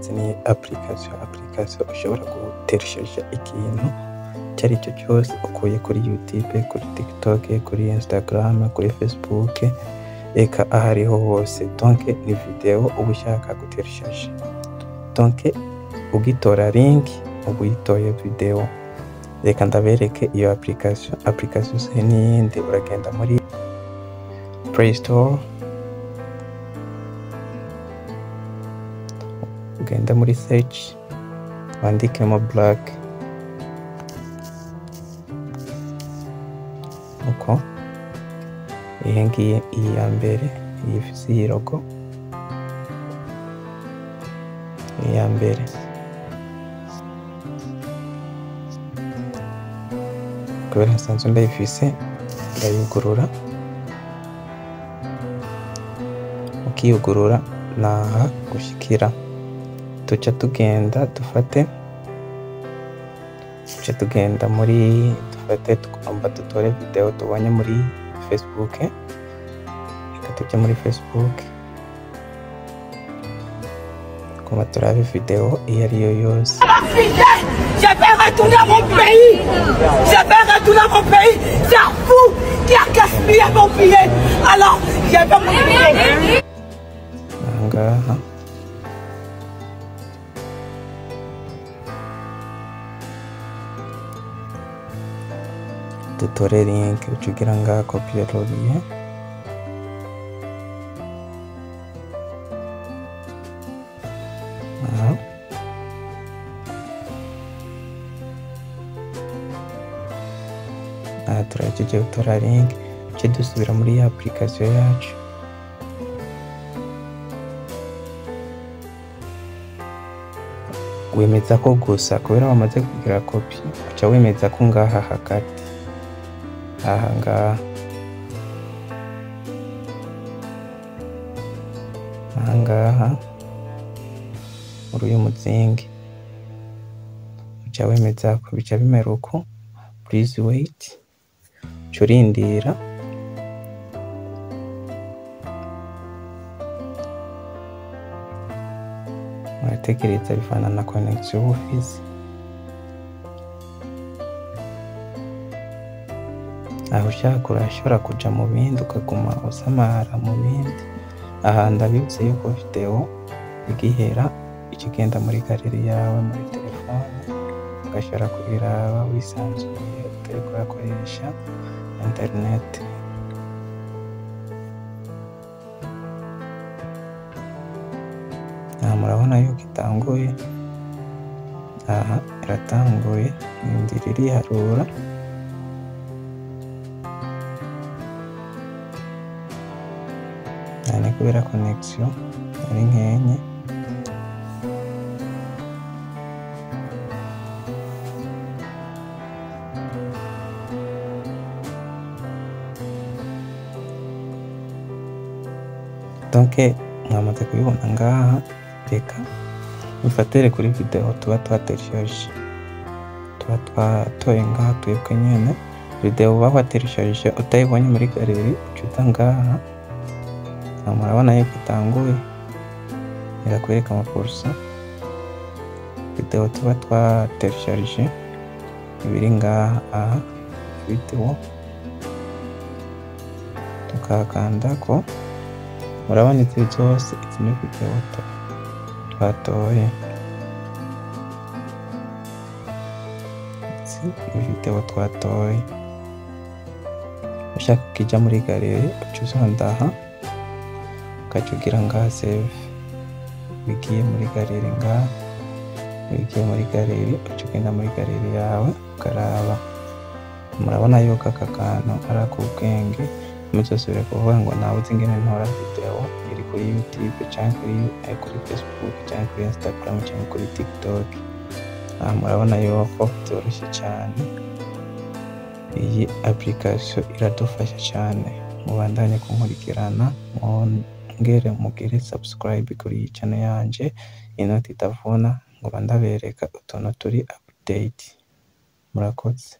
ndabazaniye application ushobora gutereshaja ikintu cyari cyo cyose ukuye kuri YouTube, kuri TikTok, kuri Instagram, kuri Facebook, eka ahariho hose. Donc ni video uba ushaka gutereshaja, donc ugitora link ubuyitoye video. Reka ndabereke iyo application se niyindi. Uragenda muri Play Store, ugenda muri search, wandikemo Black uko. Iyi ngiyi iya mbere, iyi ifise iyi logo, iya mbere. Kubera nsanzwe ndayifise, ndayugurura. Ukiyugurura naha gushikira, tuca tugenda tugenda muri tugomba dutore video tubonye muri Facebook. Reka tujye muri Facebook, kuma turabe video iyo ariyo yose. Je vais retourner à mon pays. Je vais retourner à mon pays. C'est vous qui a gaspillé mon billet. Alors, je vais me billet. Ngaha dutore link ucugira ngaha copie loriye. Turageje gutora link, cyo dusubira muri ya application yacu. Wemeza ko gusa kubera wamaze kugira copy, uca wemeza ko ngaha hagati aha ngaha muri uyu muzingi, uca wemeza ko bica bimera uko. Please wait, curindira. Muratekereza bivana na connection ufise. Aho ushaka urashobora kuja mu bindi ukaguma usamara mu bindi. Aha ndabibutse yuko video igihera ikigenda muri galeri yawe muri telefone, ugashobora kubiraba wisanzuye utariko urakoresha internet. Murabona yuko itanguye. Aha iratanguye, indira iriharura. Ni kubera connection ari nkenye. Donc mwamaze kubibona ngaha. Reka mufatere kuri video tuba twatereshaje, tuba twatoye ngaha twebwe nyene. Video uba watereshaje utayibonye muri galeri ucuta ngaha. Murabona yuko itanguye, irakwereka amapursa video tuba twatereshaje ibiri ngaha. Aha video tukakandako, murabona izi zose izi ni video twatoye. Izi video twatoye. Ushaka kujya muri galeri ucuzonda aha, ukacugira ngaha save, bigiye muri galeri ngaha. Bigiye muri galeri, ucugenda muri galeri yawe ukaraba. Murabona yuko aka kantu ari ak'ubwenge, muzosubire kuvuga ngo nawe uzi ingene ntora video iri kuri YouTube canke kuri Facebook canke kuri Instagram canke kuri TikTok. Murabona yuko byoroshye cyane. Iyi application iradufasha cyane. Mubandanye kunkurikirana, mwongere mugire subscribe kuri iyi channel yanje Inoti Itavuna, ngo bandabereka utuntu turi update. Murakoze.